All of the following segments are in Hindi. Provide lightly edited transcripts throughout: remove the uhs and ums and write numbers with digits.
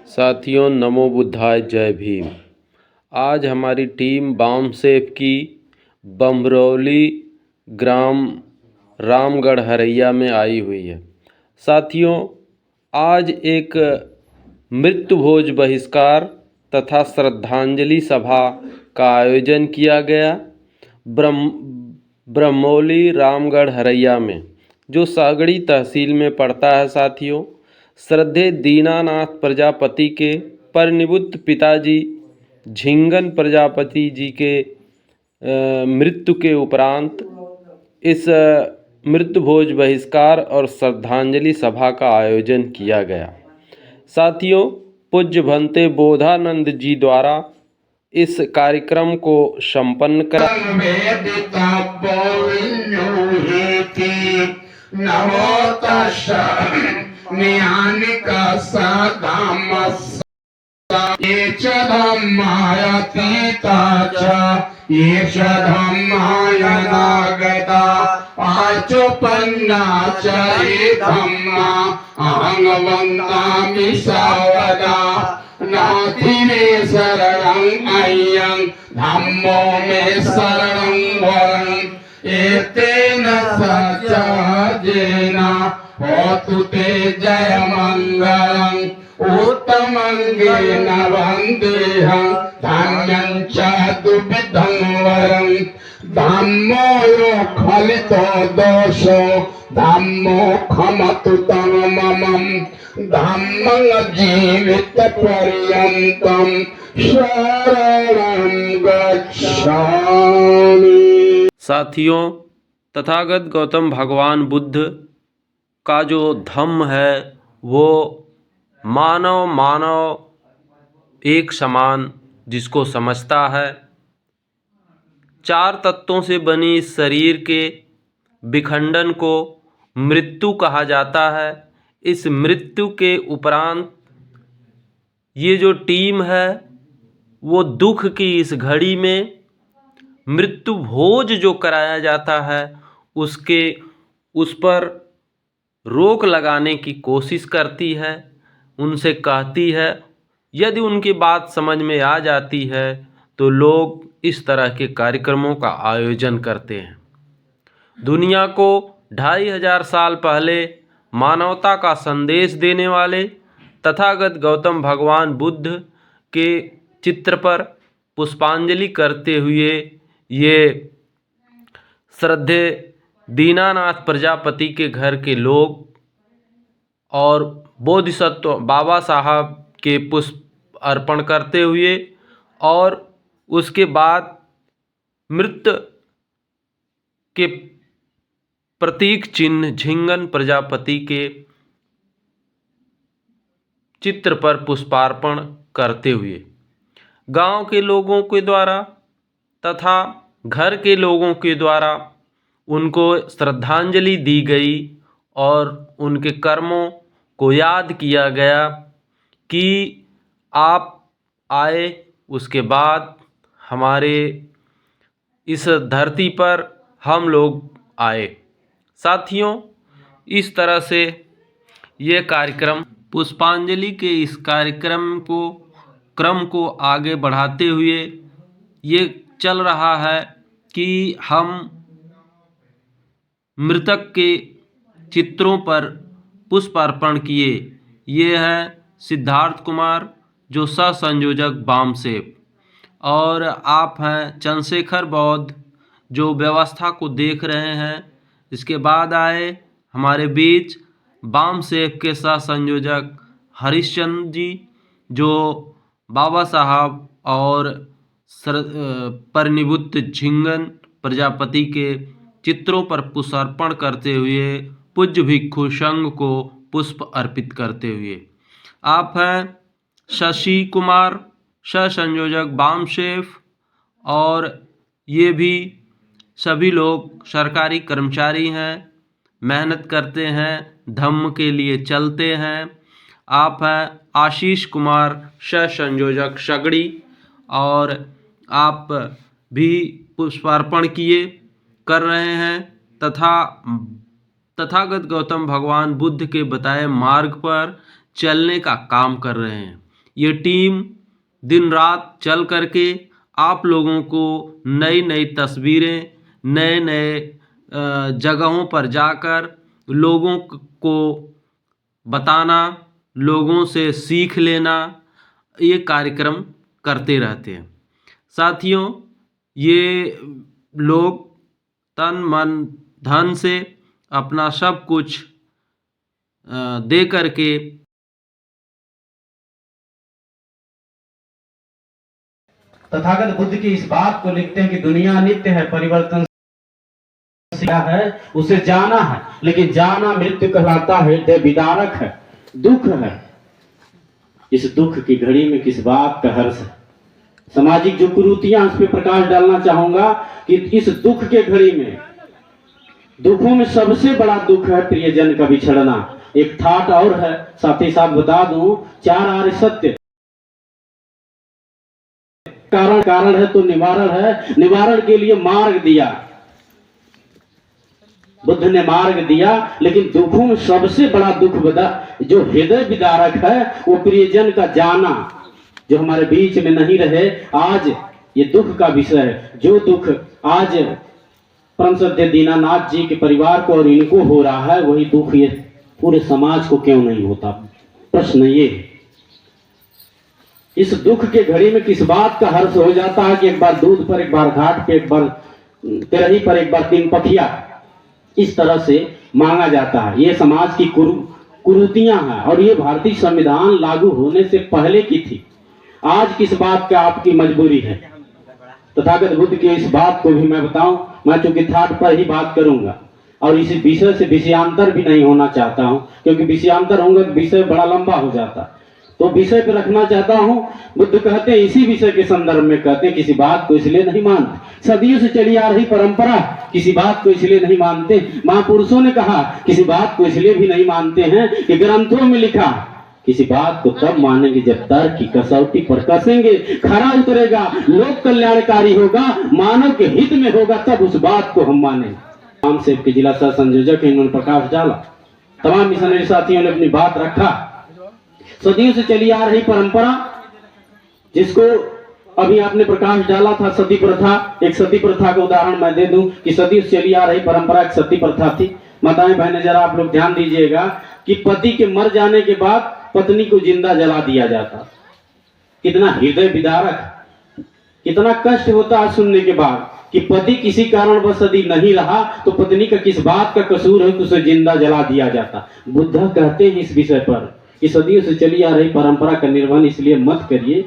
साथियों, नमो बुद्धाय, जय भीम। आज हमारी टीम बामसेफ की बम्हरौली ग्राम रामगढ़ हरैया में आई हुई है। साथियों, आज एक मृत्यु भोज बहिष्कार तथा श्रद्धांजलि सभा का आयोजन किया गया बम्हरौली रामगढ़ हरैया में, जो सागड़ी तहसील में पड़ता है। साथियों, श्रद्धेय दीनानाथ प्रजापति के परिनिवृत्त पिताजी झिंगन प्रजापति जी के मृत्यु के उपरांत इस मृत्यु भोज बहिष्कार और श्रद्धांजलि सभा का आयोजन किया गया। साथियों, पूज्य भंते बोधानंद जी द्वारा इस कार्यक्रम को संपन्न करा। एष धम्मायतीता च एष धम्मायनागता आचोपन्ना च ये धम्मा अहं वन्दामि सर्वदा। नाथि मे शरणं अय्यं धम्मो मे शरणं वरं एतेन सच्चेन होतु ते जयमङ्गलम्। उत्तमंगेन वन्देहं धन्यं च दुविधं वरं। धम्मो यो खलितो दोषो धम्मो खमतु तं ममं। धम्मं जीवितपर्यन्तं शरणं गच्छामि। साथियों, तथागत गौतम भगवान बुद्ध का जो धम्म है वो मानव एक समान जिसको समझता है। चार तत्वों से बनी इस शरीर के विखंडन को मृत्यु कहा जाता है। इस मृत्यु के उपरांत ये जो टीम है वो दुख की इस घड़ी में मृत्यु भोज जो कराया जाता है उस पर रोक लगाने की कोशिश करती है। उनसे कहती है, यदि उनकी बात समझ में आ जाती है तो लोग इस तरह के कार्यक्रमों का आयोजन करते हैं। दुनिया को 2500 साल पहले मानवता का संदेश देने वाले तथागत गौतम भगवान बुद्ध के चित्र पर पुष्पांजलि करते हुए ये श्रद्धेय दीनानाथ प्रजापति के घर के लोग और बोधिसत्व बाबा साहब के पुष्प अर्पण करते हुए और उसके बाद मृत के प्रतीक चिन्ह झिंगन प्रजापति के चित्र पर पुष्पार्पण करते हुए गांव के लोगों के द्वारा तथा घर के लोगों के द्वारा उनको श्रद्धांजलि दी गई और उनके कर्मों को याद किया गया कि आप आए, उसके बाद हमारे इस धरती पर हम लोग आए। साथियों, इस तरह से ये कार्यक्रम पुष्पांजलि के इस क्रम को आगे बढ़ाते हुए ये चल रहा है कि हम मृतक के चित्रों पर पुष्प अर्पण किए। ये है सिद्धार्थ कुमार जो सह संयोजक बामसेफ, और आप हैं चंद्रशेखर बौद्ध जो व्यवस्था को देख रहे हैं। इसके बाद आए हमारे बीच बामसेफ के सह संयोजक हरिश्चंद्र जी जो बाबा साहब और परिनिवृत्त झिंगन प्रजापति के चित्रों पर पुष्पार्पण करते हुए पूज्य भिक्षु संघ को पुष्प अर्पित करते हुए। आप हैं शशि कुमार सह संयोजक बामसेफ, और ये भी सभी लोग सरकारी कर्मचारी हैं, मेहनत करते हैं, धम्म के लिए चलते हैं। आप हैं आशीष कुमार सह संयोजक सगड़ी, और आप भी पुष्पार्पण कर रहे हैं तथा तथागत गौतम भगवान बुद्ध के बताए मार्ग पर चलने का काम कर रहे हैं। ये टीम दिन रात चल करके आप लोगों को नई नई तस्वीरें, नए नए जगहों पर जाकर लोगों को बताना, लोगों से सीख लेना, ये कार्यक्रम करते रहते हैं। साथियों, ये लोग तन मन धन से अपना सब कुछ दे करके तथागत बुद्ध की इस बात को लिखते हैं कि दुनिया नित्य है, परिवर्तन है, उसे जाना है, लेकिन जाना मृत्यु कहलाता है, हृदय विदारक है, दुख है। इस दुख की घड़ी में किस बात का हर्ष है? सामाजिक जो कुरीतियां, उस पर प्रकाश डालना चाहूंगा कि इस दुख के घड़ी में, दुखों में सबसे बड़ा दुख है प्रियजन का बिछड़ना। एक ठाट और है, साथ ही साथ बता दूं, 4 आर्य सत्य कारण है तो निवारण है, निवारण के लिए मार्ग दिया, बुद्ध ने मार्ग दिया। लेकिन दुखों में सबसे बड़ा दुख जो हृदय विदारक है, वो प्रियजन का जाना, जो हमारे बीच में नहीं रहे। आज ये दुख का विषय है। जो दुख आज परम सत्य दीनानाथ जी के परिवार को और इनको हो रहा है, वही दुख ये पूरे समाज को क्यों नहीं होता? प्रश्न ये है। इस दुख के घड़ी में किस बात का हर्ष हो जाता है कि एक बार दूध पर, एक बार घाट पे, एक बार तिरही पर, एक बार 3 पखिया, इस तरह से मांगा जाता है। ये समाज की कुरीतियां हैं और ये भारतीय संविधान लागू होने से पहले की थी। आज किस बात का आपकी मजबूरी है? तथागत बुद्ध की इस बात को भी मैं बताऊं। मैं चूंकि थाट पर ही बात करूंगा और इस विषय से विषयांतर भी नहीं होना चाहता हूं, क्योंकि विषयांतर होंगे तो विषय बड़ा लंबा हो जाता, तो विषय पे रखना चाहता हूं। बुद्ध कहते हैं, इसी विषय के संदर्भ में कहते हैं, किसी बात को इसलिए नहीं मानते, सदियों से चली आ रही परंपरा, किसी बात को इसलिए नहीं मानते। महापुरुषों ने कहा, किसी बात को इसलिए भी नहीं मानते हैं कि ग्रंथों में लिखा, किसी बात को तब मानेंगे जब तर्क की कसौटी पर कसेंगे, खरा उतरेगा, लोक कल्याणकारी होगा, मानव के हित में होगा, तब उस बात को हम मानेंगे। राम सेव के जिला सह संयोजक है, इन्होंने प्रकाश डाला, तमाम मिशनरी साथियों ने अपनी बात रखा। सदियों से चली आ रही परंपरा, जिसको अभी आपने प्रकाश डाला था, सती प्रथा। एक सती प्रथा का उदाहरण मैं दे दूं कि सदियों से चली आ रही परंपरा एक सती प्रथा थी। माताएं बहनें, जरा आप लोग ध्यान दीजिएगा कि पति के मर जाने के बाद पत्नी को जिंदा जला दिया जाता। कितना हृदय विदारक, कितना कष्ट होता है सुनने के बाद कि पति किसी कारणवश यदि नहीं रहा तो पत्नी का किस बात का कसूर है तो उसे जिंदा जला दिया जाता। बुद्ध कहते हैं इस विषय पर कि सदियों से चली आ रही परंपरा का निर्वहन इसलिए मत करिए,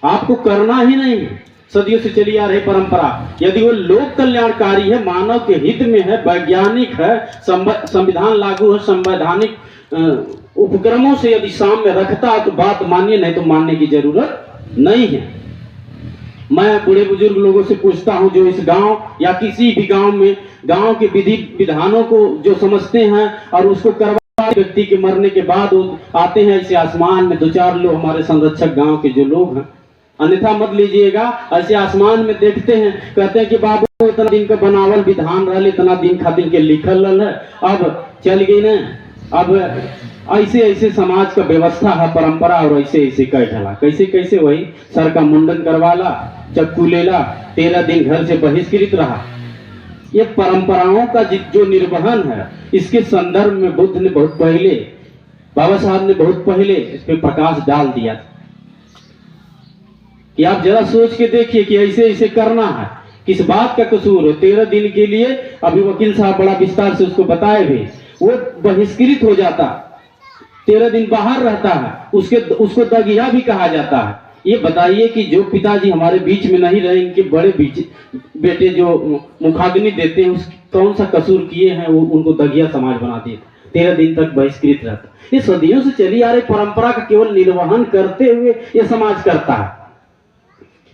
आपको करना ही नहीं है। सदियों से चली आ रही परंपरा यदि वो लोक कल्याणकारी है, मानव के हित में है, वैज्ञानिक है, संविधान लागू है, संवैधानिक उपक्रमों से यदि सामने रखता है तो बात मानिए, नहीं तो मानने की जरूरत नहीं है। मैं बूढ़े बुजुर्ग लोगों से पूछता हूं जो इस गांव या किसी भी गांव में गांव के विधि विधानों को जो समझते हैं और उसको करवा, व्यक्ति के मरने के बाद वो आते हैं ऐसे आसमान में, 2-4 लोग हमारे संरक्षक गांव के जो लोग हैं, अन्यथा मत लीजिएगा, ऐसे आसमान में देखते हैं, कहते हैं कि बाबू इतना दिन का बनावल विधान रहा, इतना दिन खातिर के लिखल है, अब चल गई ना, अब ऐसे ऐसे समाज का व्यवस्था है, परंपरा, और ऐसे ऐसे कह ढला, कैसे कैसे वही सर का मुंडन करवाला, चक्कू लेला, 13 दिन घर से बहिष्कृत रहा। ये परंपराओं का जो निर्वहन है, इसके संदर्भ में बुद्ध ने बहुत पहले, बाबा साहब ने बहुत पहले इस पे प्रकाश डाल दिया कि आप जरा सोच के देखिए कि ऐसे ऐसे करना है, किस बात का कसूर है। 13 दिन के लिए अभी वकील साहब बड़ा विस्तार से उसको बताए भी, वो बहिष्कृत हो जाता, 13 दिन बाहर रहता है, उसको दगिया भी कहा जाता है। ये बताइए कि जो पिताजी हमारे बीच में नहीं रहे, इनके बड़े बेटे जो मुखाग्नि देते हैं, उस कौन सा कसूर किए हैं, वो उनको दगिया समाज बना दिए, 13 दिन तक बहिष्कृत रहता। ये सदियों से चली आ रही परंपरा का केवल निर्वहन करते हुए ये समाज करता है।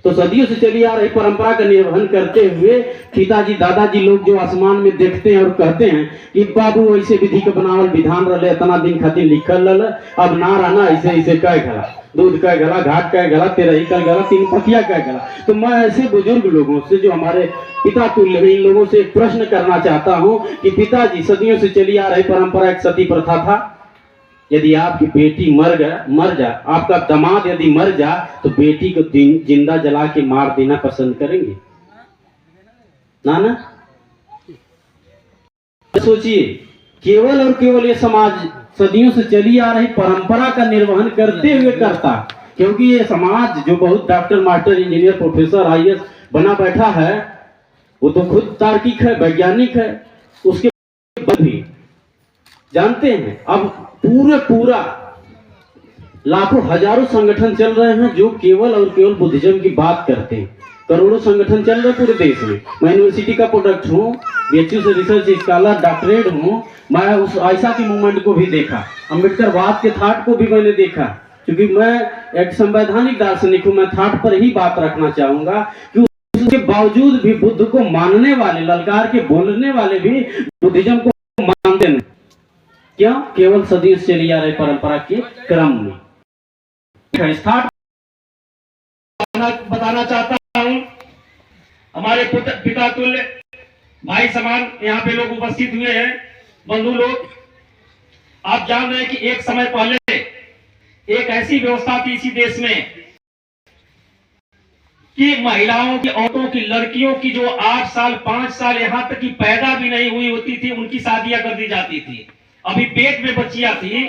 तो सदियों से चली आ रही परंपरा का निर्वहन करते हुए पिताजी दादाजी लोग जो आसमान में देखते हैं और कहते हैं कि बाबू ऐसे विधि का बनावल विधान रहे, इतना दिन खातिर लिखल रहे, अब ना रहना, ऐसे ऐसे कह गला, दूध कह गला, घाट कह गला, तिरही कह गला, 3 पखिया कह गला। तो मैं ऐसे बुजुर्ग लोगों से जो हमारे पिता तुल्य हैं, इन लोगों से एक प्रश्न करना चाहता हूं कि पिताजी, सदियों से चली आ रही परंपरा एक सती प्रथा था, यदि आपकी बेटी मर जा, आपका दामाद यदि मर जा, तो बेटी को जिंदा जला के मार देना पसंद करेंगे ना? सोचिए, केवल और केवल ये समाज सदियों से चली आ रही परंपरा का निर्वहन करते हुए करता, क्योंकि ये समाज जो बहुत doctor, master, engineer, professor, IAS बना बैठा है, वो तो खुद तार्किक है, वैज्ञानिक है, उसके बाद भी जानते हैं अब पूरा लाखों हजारों संगठन चल रहे हैं जो केवल और केवल बुद्धिज्म की बात करते हैं। करोड़ों संगठन चल रहे पूरे देश में। मैं यूनिवर्सिटी का प्रोडक्ट हूँ, बीएचयू से रिसर्च स्कॉलर, डॉक्टरेट हूँ। मैं उस आयशा के मूवमेंट को भी देखा, अम्बेडकरवाद के थाट को भी मैंने देखा, क्योंकि मैं एक संवैधानिक दार्शनिक हूँ। मैं थाट पर ही बात रखना चाहूंगा कि उसके बावजूद भी बुद्ध को मानने वाले, ललकार के बोलने वाले भी बुद्धिज्म को मानते नहीं। क्यों? केवल सदियों से चली आ रही परंपरा के क्रम में। बताना चाहता हूं, हमारे पिता तुल्य भाई समान यहाँ पे लोग उपस्थित हुए हैं, बंधु लोग। आप जान रहे हैं कि एक समय पहले एक ऐसी व्यवस्था थी इसी देश में कि महिलाओं की, औरतों की, लड़कियों की जो 8 साल 5 साल यहाँ तक की पैदा भी नहीं हुई होती थी, उनकी शादियां कर दी जाती थी। अभी पेट में बच्चियां थी,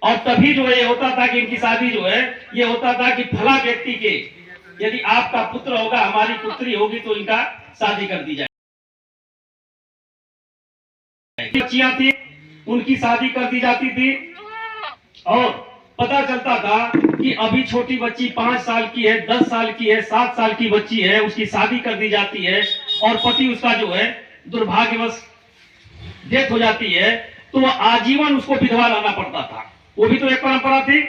और तभी जो ये होता था कि इनकी शादी जो है ये होता था कि फला व्यक्ति के, यदि आपका पुत्र होगा, हमारी पुत्री होगी, तो इनका शादी कर दी जाए। बच्चियां थी, उनकी शादी कर दी जाती थी, और पता चलता था कि अभी छोटी बच्ची 5 साल की है, 10 साल की है, 7 साल की बच्ची है, उसकी शादी कर दी जाती है, और पति उसका जो है दुर्भाग्यवश डेथ हो जाती है, तो वह आजीवन उसको विधवा लाना पड़ता था। वो भी तो एक परंपरा थी,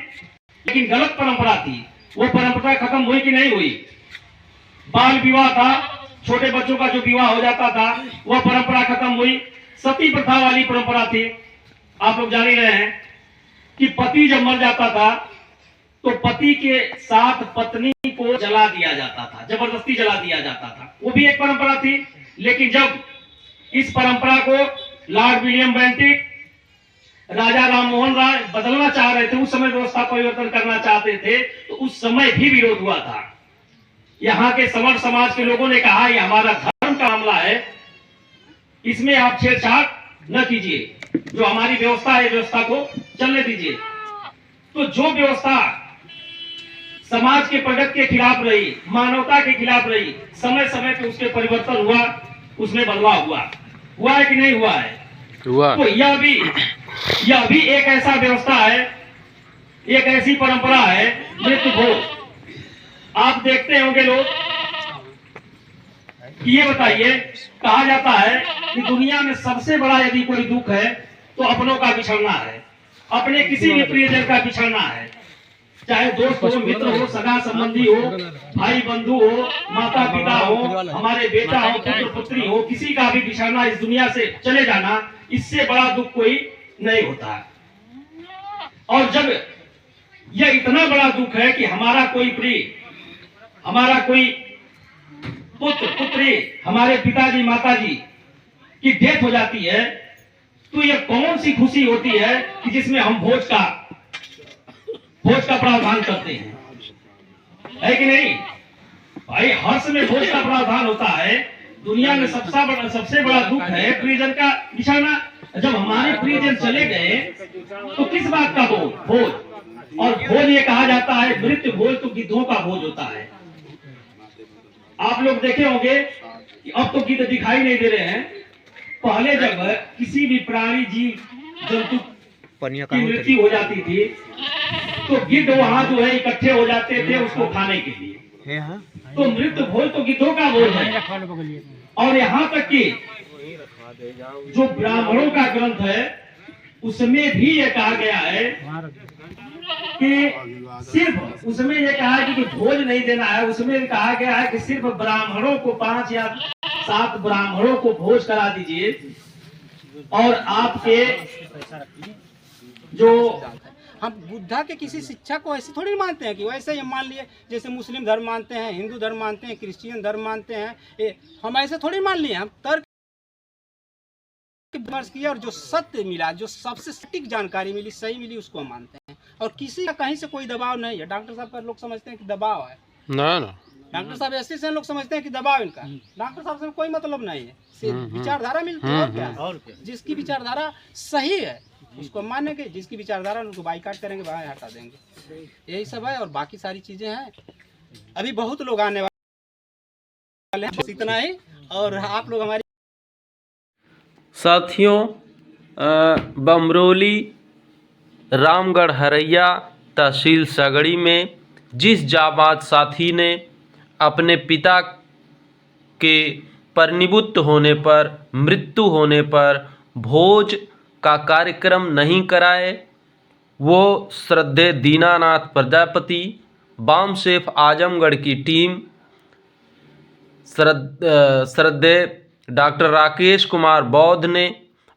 लेकिन गलत परंपरा थी। वो परंपरा खत्म हुई कि नहीं हुई? बाल विवाह था, छोटे बच्चों का जो विवाह हो जाता था, वह परंपरा खत्म हुई। सती प्रथा वाली परंपरा थी। आप लोग जान ही रहे हैं कि पति जब मर जाता था तो पति के साथ पत्नी को जला दिया जाता था, जबरदस्ती जला दिया जाता था। वो भी एक परंपरा थी। लेकिन जब इस परंपरा को Lord William Bentinck, Raja Rammohan Roy बदलना चाह रहे थे, उस समय व्यवस्था परिवर्तन करना चाहते थे, तो उस समय भी विरोध हुआ था। यहाँ के सवर्ण समाज के लोगों ने कहा ये हमारा धर्म का मामला है, इसमें आप छेड़छाड़ न कीजिए, जो हमारी व्यवस्था है व्यवस्था को चलने दीजिए। तो जो व्यवस्था समाज के प्रगति के खिलाफ रही, मानवता के खिलाफ रही, समय समय पे उसके परिवर्तन हुआ, उसमें बदलाव हुआ है कि नहीं हुआ है? हुआ। तो यह भी एक ऐसा व्यवस्था है, एक ऐसी परंपरा है मृत्यु भोज। आप देखते होंगे लोग, ये बताइए, कहा जाता है कि दुनिया में सबसे बड़ा यदि कोई दुख है तो अपनों का बिछड़ना है, अपने किसी भी प्रियजन का बिछड़ना है, चाहे दोस्त हो, मित्र हो, सगा संबंधी हो, भाई बंधु हो, माता पिता हो, हमारे बेटा हो, पुत्र पुत्री हो, किसी का भी बिछड़ना, इस दुनिया से चले जाना, इससे बड़ा दुख कोई नहीं होता। और जब यह इतना बड़ा दुख है कि हमारा कोई प्रिय, हमारा कोई पुत्र पुत्री, हमारे पिताजी माताजी की डेथ हो जाती है, तो यह कौन सी खुशी होती है कि जिसमें हम भोज का प्रावधान करते हैं, है कि नहीं भाई? हर्ष में भोज का प्रावधान होता है। दुनिया में सबसे बड़ा दुख है प्रियजन का बिछड़ना। जब हमारे प्रियजन चले गए तो किस बात का भोज? और भोज ये कहा जाता है, मृत्यु भोज तो गिद्धों का भोज होता है। आप लोग देखे होंगे कि अब तो गिद्ध दिखाई नहीं दे रहे हैं। पहले जब किसी भी प्राणी, जीव जंतु की मृत्यु हो जाती थी तो गिद्ध वहां जो है इकट्ठे हो जाते थे उसको खाने के लिए। तो मृत्यु भोज तो गिद्धों का भोज है। और यहाँ तक कि जो ब्राह्मणों का ग्रंथ है उसमें भी ये कहा गया है कि सिर्फ, उसमें ये कहा है कि भोज नहीं देना है, उसमें कहा गया है कि सिर्फ ब्राह्मणों को 5 या 7 ब्राह्मणों को भोज करा दीजिए, और आपके जो हम बुद्धा के किसी शिक्षा को ऐसे थोड़ी मानते हैं कि वैसे ही मान लिए जैसे मुस्लिम धर्म मानते हैं, हिंदू धर्म मानते हैं, क्रिश्चियन धर्म मानते हैं, हम ऐसे थोड़ी मान लिए। हम तर्क विमर्श किया और जो सत्य मिला, जो सबसे सटीक जानकारी मिली, सही मिली, उसको हम मानते हैं। और किसी का कहीं से कोई दबाव नहीं है। डॉक्टर साहब का लोग समझते हैं कि दबाव है, ना डॉक्टर साहब ऐसे से लोग समझते हैं कि दबाव इनका। डॉक्टर साहब से कोई मतलब नहीं है, सिर्फ विचारधारा मिलती है और क्या। जिसकी विचारधारा सही है उसको मानेंगे, जिसकी विचारधारा उनको बाइकाट करेंगे, बाहर हटा देंगे। यही सब है और बाकी सारी चीजें हैं। अभी बहुत लोग आने वाले हैं, बस इतना ही। और आप लोग हमारी साथियों, बमरोली रामगढ़ हरैया तहसील सगड़ी में जिस जाबाज साथी ने अपने पिता के परिनिवृत्त होने पर, मृत्यु होने पर भोज का कार्यक्रम नहीं कराए, वो श्रद्धेय दीनानाथ प्रजापति, बामसेफ आजमगढ़ की टीम, श्रद्धेय डॉक्टर राकेश कुमार बौद्ध ने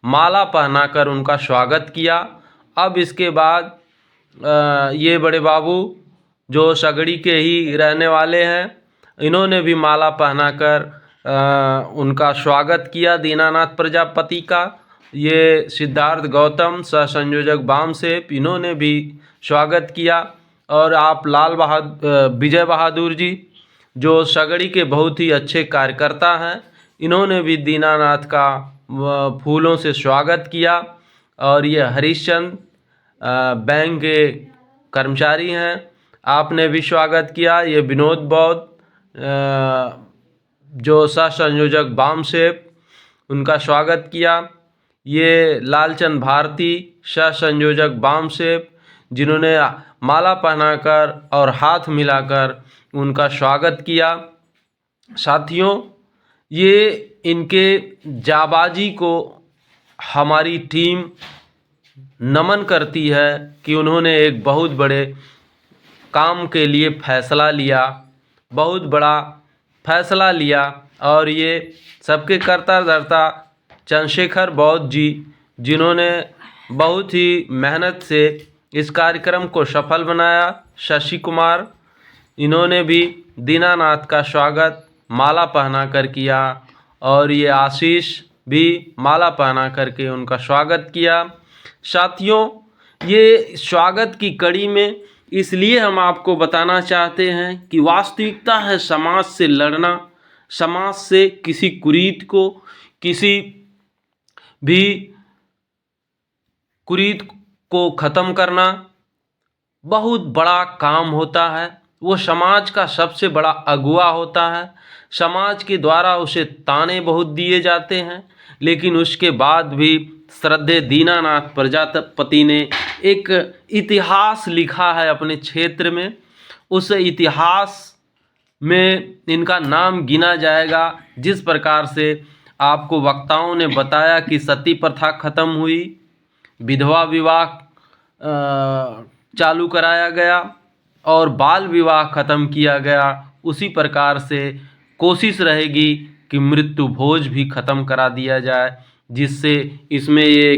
माला पहनाकर उनका स्वागत किया। अब इसके बाद ये बड़े बाबू जो सगड़ी के ही रहने वाले हैं, इन्होंने भी माला पहनाकर उनका स्वागत किया दीनानाथ प्रजापति का। ये सिद्धार्थ गौतम सह संयोजक बामसेफ, इन्होंने भी स्वागत किया। और आप विजय बहादुर जी जो सगड़ी के बहुत ही अच्छे कार्यकर्ता हैं, इन्होंने भी दीनानाथ का फूलों से स्वागत किया। और ये हरिश्चंद बैंक के कर्मचारी हैं, आपने भी स्वागत किया। ये विनोद बौद्ध जो सह संयोजक बामसेफ, उनका स्वागत किया। ये लालचंद भारती सह संयोजक बामसेफ, जिन्होंने माला पहनाकर और हाथ मिलाकर उनका स्वागत किया। साथियों, ये इनके जाबाजी को हमारी टीम नमन करती है कि उन्होंने एक बहुत बड़े काम के लिए फैसला लिया, बहुत बड़ा फैसला लिया। और ये सबके करता धरता चंद्रशेखर बौद्ध जी, जिन्होंने बहुत ही मेहनत से इस कार्यक्रम को सफल बनाया, शशि कुमार, इन्होंने भी दीनानाथ का स्वागत माला पहना कर किया। और ये आशीष भी माला पहना करके उनका स्वागत किया। साथियों, ये स्वागत की कड़ी में इसलिए हम आपको बताना चाहते हैं कि वास्तविकता है समाज से लड़ना, समाज से किसी कुरीत को, किसी भी कुरीत को ख़त्म करना बहुत बड़ा काम होता है। वो समाज का सबसे बड़ा अगुवा होता है। समाज के द्वारा उसे ताने बहुत दिए जाते हैं, लेकिन उसके बाद भी श्रद्धेय दीनानाथ प्रजापति ने एक इतिहास लिखा है अपने क्षेत्र में। उस इतिहास में इनका नाम गिना जाएगा। जिस प्रकार से आपको वक्ताओं ने बताया कि सती प्रथा खत्म हुई, विधवा विवाह चालू कराया गया और बाल विवाह खत्म किया गया, उसी प्रकार से कोशिश रहेगी कि मृत्यु भोज भी खत्म करा दिया जाए, जिससे इसमें ये